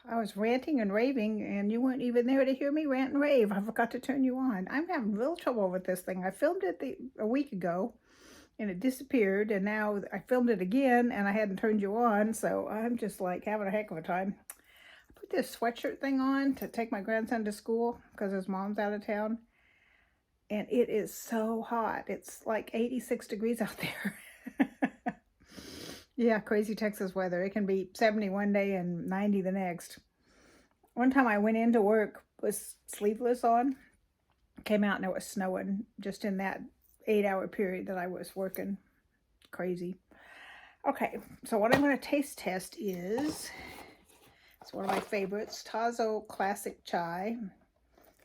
I was ranting and raving, and you weren't even there to hear me rant and rave. I forgot to turn you on. I'm having real trouble with this thing. I filmed it a week ago, and it disappeared, and now I filmed it again, and I hadn't turned you on, so I'm just like having a heck of a time. I put this sweatshirt thing on to take my grandson to school because his mom's out of town, and it is so hot. It's like 86 degrees out there. Yeah, crazy Texas weather. It can be 70 one day and 90 the next. One time I went into work with sleeveless on, came out and it was snowing just in that 8 hour period that I was working. Crazy. Okay, so what I'm going to taste test is, it's one of my favorites, Tazo Classic Chai.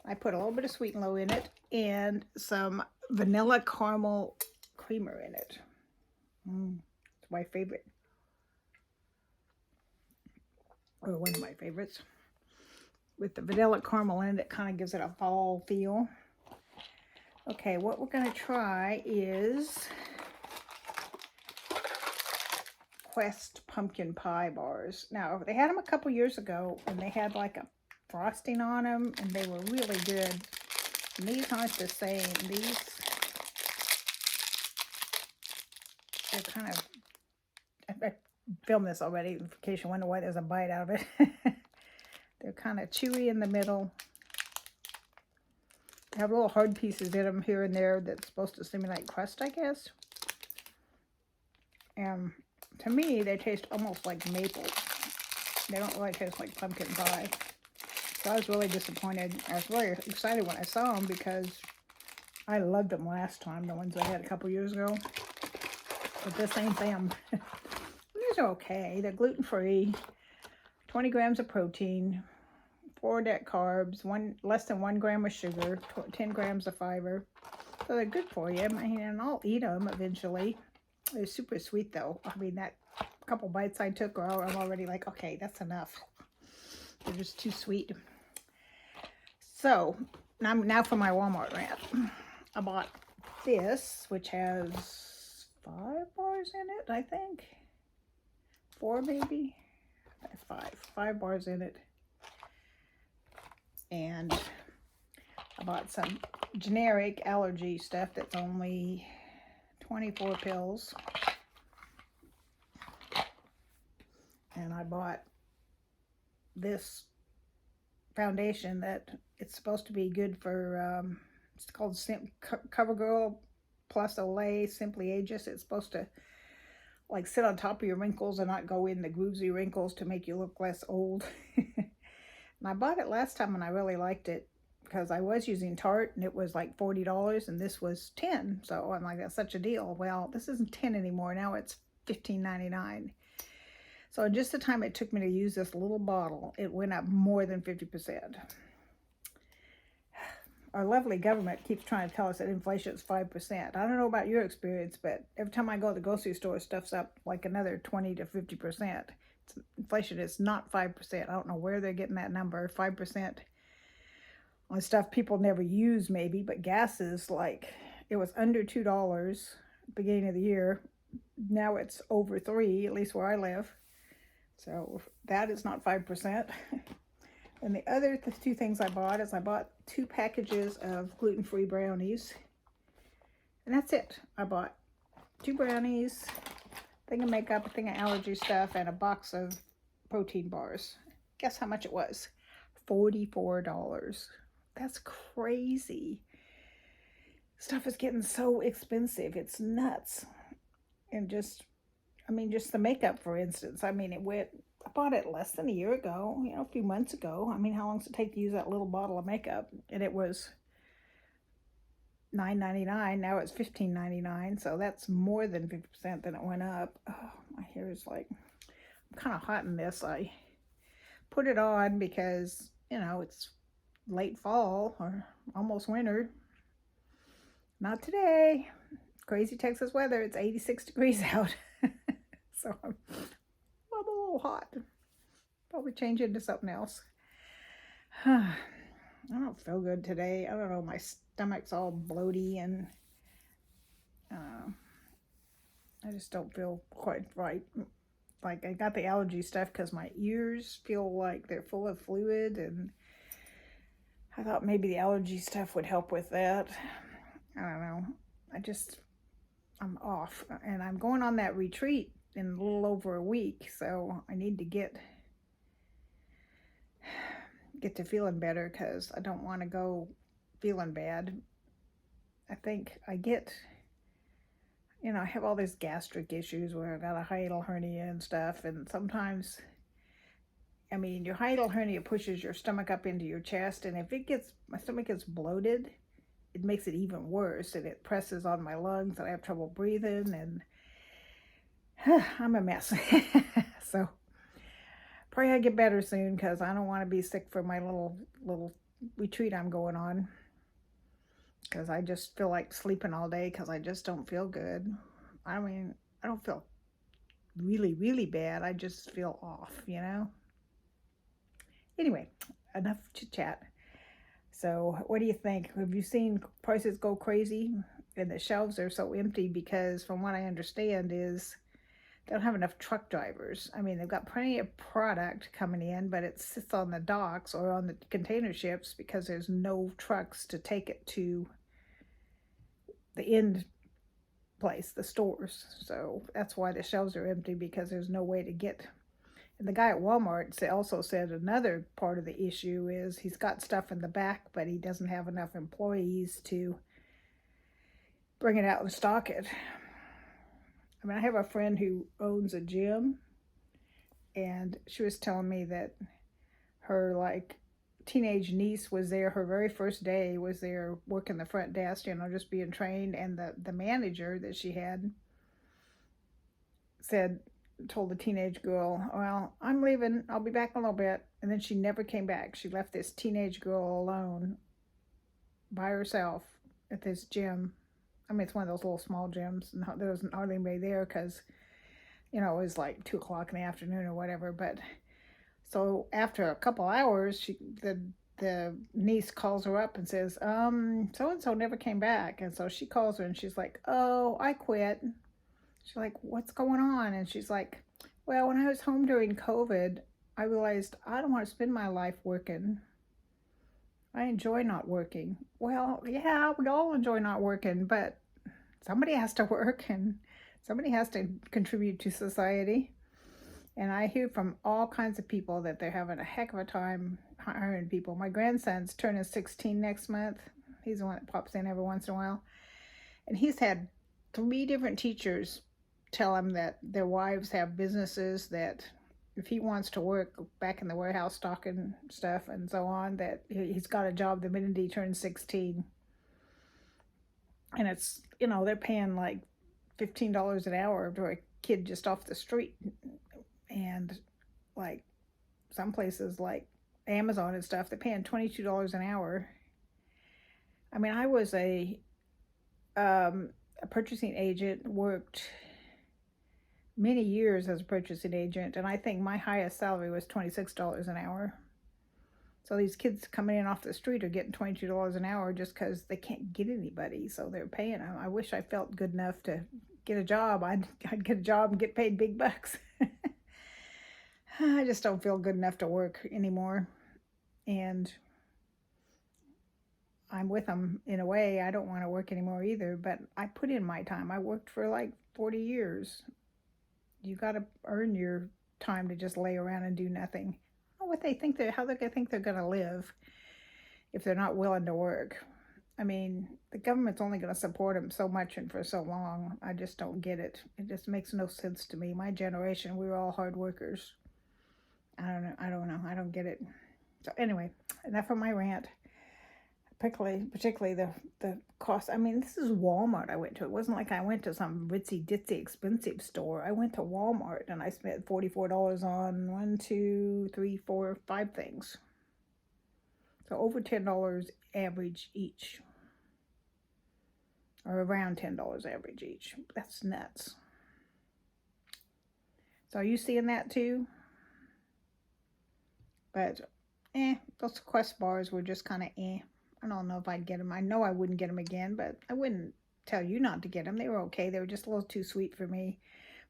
I put a little bit of sweet and low in it and some vanilla caramel creamer in it. It's my favorite. Or one of my favorites. With the vanilla caramel in it, it kind of gives it a fall feel. Okay, what we're going to try is Quest pumpkin pie bars. Now, they had them a couple years ago, and they had like a frosting on them, and they were really good. And these aren't the same. These, they're kind of, I filmed this already in case you wonder why there's a bite out of it. They're kind of chewy in the middle. They have little hard pieces in them here and there that's supposed to simulate crust, I guess. And to me, they taste almost like maple. They don't really taste like pumpkin pie. So I was really disappointed. I was really excited when I saw them because I loved them last time, the ones I had a couple years ago. But this ain't them. These are okay. They're gluten-free, 20 grams of protein, 4 net carbs, less than 1 gram of sugar, 10 grams of fiber. So they're good for you. I mean, and I'll eat them eventually. They're super sweet though. I mean, that couple bites I took, I'm already like, okay, that's enough. They're just too sweet. So now for my Walmart rant. I bought this, which has 5 bars in it, I think. 4 maybe. 5 bars in it. And I bought some generic allergy stuff that's only 24 pills. And I bought this foundation that it's supposed to be good for, it's called CoverGirl Plus Olay Simply Ageless. It's supposed to like sit on top of your wrinkles and not go in the groovesy wrinkles to make you look less old. And I bought it last time and I really liked it because I was using Tarte and it was like $40 and this was $10. So I'm like, that's such a deal. Well, this isn't $10 anymore. Now it's $15.99. So in just the time it took me to use this little bottle, it went up more than 50%. Our lovely government keeps trying to tell us that inflation is 5%. I don't know about your experience, but every time I go to the grocery store, stuff's up like another 20 to 50%. Inflation is not 5%. I don't know where they're getting that number. 5% on stuff people never use maybe, but gas is like, it was under $2 at the beginning of the year. Now it's over $3, at least where I live. So that is not 5%. And the other two things I bought is I bought 2 packages of gluten-free brownies. And that's it. I bought 2 brownies, a thing of makeup, a thing of allergy stuff, and a box of protein bars. Guess how much it was? $44. That's crazy. Stuff is getting so expensive. It's nuts. And just, I mean, just the makeup, for instance. I mean, I bought it less than a year ago, a few months ago. I mean, how long does it take to use that little bottle of makeup? And it was $9.99. Now it's $15.99. So that's more than 50% than it went up. Oh, my hair is like, I'm kind of hot in this. I put it on because, it's late fall or almost winter. Not today. Crazy Texas weather. It's 86 degrees out. So I'm a little hot. Probably change into something else. I don't feel good today. I don't know. My stomach's all bloaty and I just don't feel quite right. like I got the allergy stuff because my ears feel like they're full of fluid, and I thought maybe the allergy stuff would help with that. I don't know. I'm off, and I'm going on that retreat in a little over a week, so I need to get to feeling better because I don't want to go feeling bad. I think I have all these gastric issues where I got a hiatal hernia and stuff, and sometimes, I mean, your hiatal hernia pushes your stomach up into your chest, and if my stomach gets bloated, it makes it even worse, and it presses on my lungs, and I have trouble breathing, and I'm a mess. So pray I get better soon, because I don't want to be sick for my little retreat I'm going on, because I just feel like sleeping all day because I just don't feel good. I mean, I don't feel really, really bad. I just feel off. Anyway, enough chit chat. So what do you think? Have you seen prices go crazy? And the shelves are so empty because from what I understand is they don't have enough truck drivers. I mean, they've got plenty of product coming in, but it sits on the docks or on the container ships because there's no trucks to take it to the end place, the stores. So that's why the shelves are empty, because there's no way to get. And the guy at Walmart also said another part of the issue is he's got stuff in the back, but he doesn't have enough employees to bring it out and stock it. I mean, I have a friend who owns a gym, and she was telling me that her teenage niece was there. Her very first day was there working the front desk, just being trained. And the manager that she had told the teenage girl, well, I'm leaving, I'll be back in a little bit. And then she never came back. She left this teenage girl alone by herself at this gym. I mean, it's one of those little small gyms, and there wasn't hardly anybody there because, it was like 2 o'clock in the afternoon or whatever. But so after a couple hours, the niece calls her up and says, so-and-so never came back. And so she calls her and she's like, oh, I quit. She's like, what's going on? And she's like, well, when I was home during COVID, I realized I don't want to spend my life working. I enjoy not working. Well, yeah, we all enjoy not working, but somebody has to work and somebody has to contribute to society. And I hear from all kinds of people that they're having a heck of a time hiring people. My grandson's turning 16 next month. He's the one that pops in every once in a while. And he's had 3 different teachers tell him that their wives have businesses, that if he wants to work back in the warehouse stocking stuff and so on, that he's got a job the minute he turns 16. And it's, they're paying like $15 an hour for a kid just off the street. And like some places like Amazon and stuff, they're paying $22 an hour. I mean, I was a purchasing agent, worked many years as a purchasing agent, and I think my highest salary was $26 an hour. So these kids coming in off the street are getting $22 an hour just because they can't get anybody, so they're paying them. I wish I felt good enough to get a job. I'd get a job and get paid big bucks. I just don't feel good enough to work anymore, and I'm with them in a way. I don't want to work anymore either, but I put in my time. I worked for like 40 years. You got to earn your time to just lay around and do nothing. How they think they're going to live if they're not willing to work. I mean, the government's only going to support them so much and for so long. I just don't get it. It just makes no sense to me. My generation, we were all hard workers. I don't know. I don't get it. So anyway, enough of my rant. Particularly the cost. I mean, this is Walmart I went to. It wasn't like I went to some ritzy ditzy expensive store. I went to Walmart and I spent $44 on 1, 2, 3, 4, 5 things. So over $10 average each, or around $10 average each. That's nuts. So are you seeing that too? But those Quest bars were just kind of I don't know if I'd get them. I know I wouldn't get them again, but I wouldn't tell you not to get them. They were okay. They were just a little too sweet for me.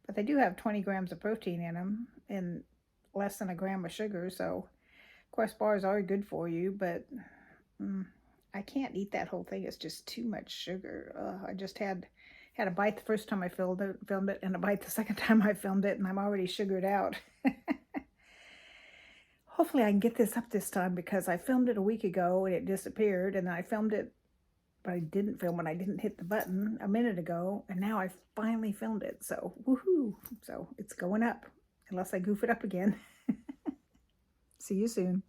But they do have 20 grams of protein in them and less than a gram of sugar. So, of course, bars are good for you, but mm, I can't eat that whole thing. It's just too much sugar. I just had a bite the first time I filmed it, and a bite the second time I filmed it, and I'm already sugared out. Hopefully I can get this up this time because I filmed it a week ago and it disappeared, and then I filmed it, but I didn't film it. I didn't hit the button a minute ago, and now I finally filmed it. So, woohoo! So it's going up, unless I goof it up again. See you soon.